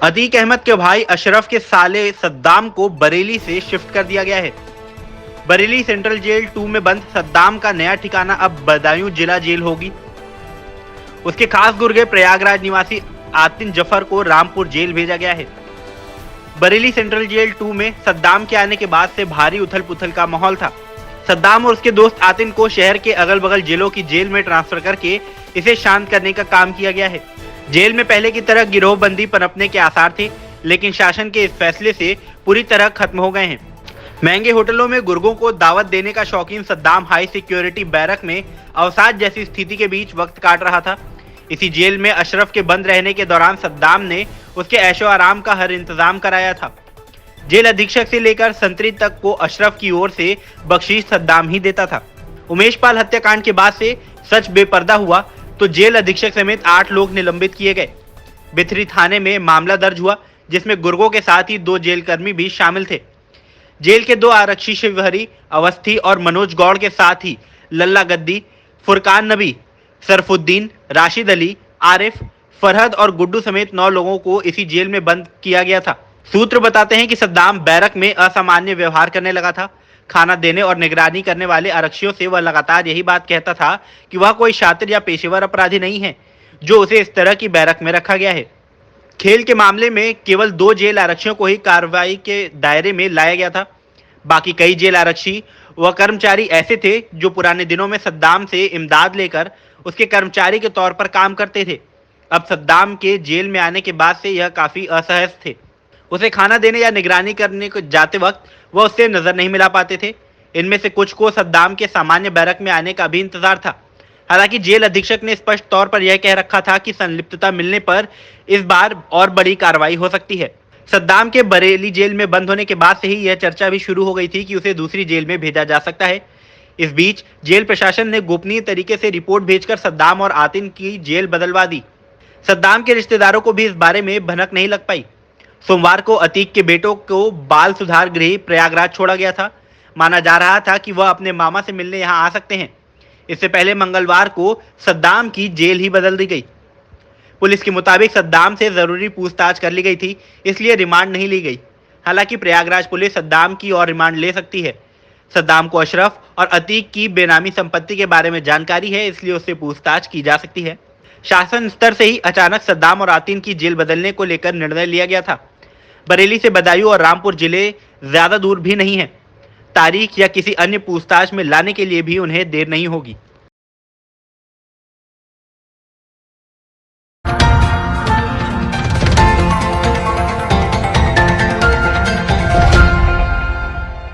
अतीक अहमद के भाई अशरफ के साले सद्दाम को बरेली से शिफ्ट कर दिया गया है। बरेली सेंट्रल जेल 2 में बंद सद्दाम का नया ठिकाना अब बदायूं जिला जेल होगी। उसके खास गुर्गे प्रयागराज निवासी आतिन जफर को रामपुर जेल भेजा गया है। बरेली सेंट्रल जेल 2 में सद्दाम के आने के बाद से भारी उथल पुथल का माहौल था। सद्दाम और उसके दोस्त आतिन को शहर के अगल बगल जिलों की जेल में ट्रांसफर करके इसे शांत करने का काम किया गया है। जेल में पहले की तरह गिरोहबंदी पनपने के आसार थे, लेकिन शासन के इस फैसले से पूरी तरह खत्म हो गए हैं। महंगे होटलों में गुर्गों को दावत देने का शौकीन सद्दाम हाई सिक्योरिटी बैरक में अवसाद जैसी स्थिति के बीच वक्त काट रहा था। इसी जेल में अशरफ के बंद रहने के दौरान सद्दाम ने उसके ऐशो आराम का हर इंतजाम कराया था। जेल अधीक्षक से लेकर संतरी तक को अशरफ की ओर से बख्शीश सद्दाम ही देता था। उमेश पाल हत्याकांड के बाद से सच बेपर्दा हुआ तो जेल अधीक्षक समेत 8 लोग निलंबित किए गए। बिथरी थाने में मामला दर्ज हुआ, जिसमें गुर्गों के साथ ही 2 जेलकर्मी भी शामिल थे। जेल के 2 आरक्षी शिवहरी अवस्थी और मनोज गौड़ के साथ ही लल्ला गद्दी, फुरकान नबी, सरफुद्दीन, राशिद अली, आरिफ, फरहद और गुड्डू समेत 9 लोगों को इसी जेल में बंद किया गया था। सूत्र बताते हैं कि सद्दाम बैरक में असामान्य व्यवहार करने लगा था। खाना देने और निगरानी करने वाले आरक्षियों से वह लगातार यही बात कहता था कि वह कोई शातिर या पेशेवर अपराधी नहीं है जो उसे इस तरह की बैरक में रखा गया है। खेल के मामले में केवल 2 जेल आरक्षियों को ही कार्रवाई के दायरे में लाया गया था। बाकी कई जेल आरक्षी व कर्मचारी ऐसे थे जो पुराने दिनों में सद्दाम से इमदाद लेकर उसके कर्मचारी के तौर पर काम करते थे। अब सद्दाम के जेल में आने के बाद से यह काफी असहज थे। उसे खाना देने या निगरानी करने को जाते वक्त वह उससे नजर नहीं मिला पाते थे। इनमें से कुछ को सद्दाम के सामान्य बैरक में आने का भी इंतजार था। हालांकि जेल अधीक्षक ने स्पष्ट तौर पर यह कह रखा था कि संलिप्तता मिलने पर इस बार और बड़ी कार्रवाई हो सकती है। सद्दाम के बरेली जेल में बंद होने के बाद से ही यह चर्चा भी शुरू हो गई थी कि उसे दूसरी जेल में भेजा जा सकता है। इस बीच जेल प्रशासन ने गोपनीय तरीके से रिपोर्ट भेजकर सद्दाम और आतिन की जेल बदलवा दी। सद्दाम के रिश्तेदारों को भी इस बारे में भनक नहीं लग पाई। सोमवार को अतीक के बेटों को बाल सुधार गृह प्रयागराज छोड़ा गया था। माना जा रहा था कि वह अपने मामा से मिलने यहां आ सकते हैं। इससे पहले मंगलवार को सद्दाम की जेल ही बदल दी गई। पुलिस के मुताबिक सद्दाम से जरूरी पूछताछ कर ली गई थी, इसलिए रिमांड नहीं ली गई। हालांकि प्रयागराज पुलिस सद्दाम की और रिमांड ले सकती है। सद्दाम को अशरफ और अतीक की बेनामी संपत्ति के बारे में जानकारी है, इसलिए उससे पूछताछ की जा सकती है। शासन स्तर से ही अचानक सद्दाम और आतिन की जेल बदलने को लेकर निर्णय लिया गया था। बरेली से बदायूं और रामपुर जिले ज्यादा दूर भी नहीं है। तारीख या किसी अन्य पूछताछ में लाने के लिए भी उन्हें देर नहीं होगी।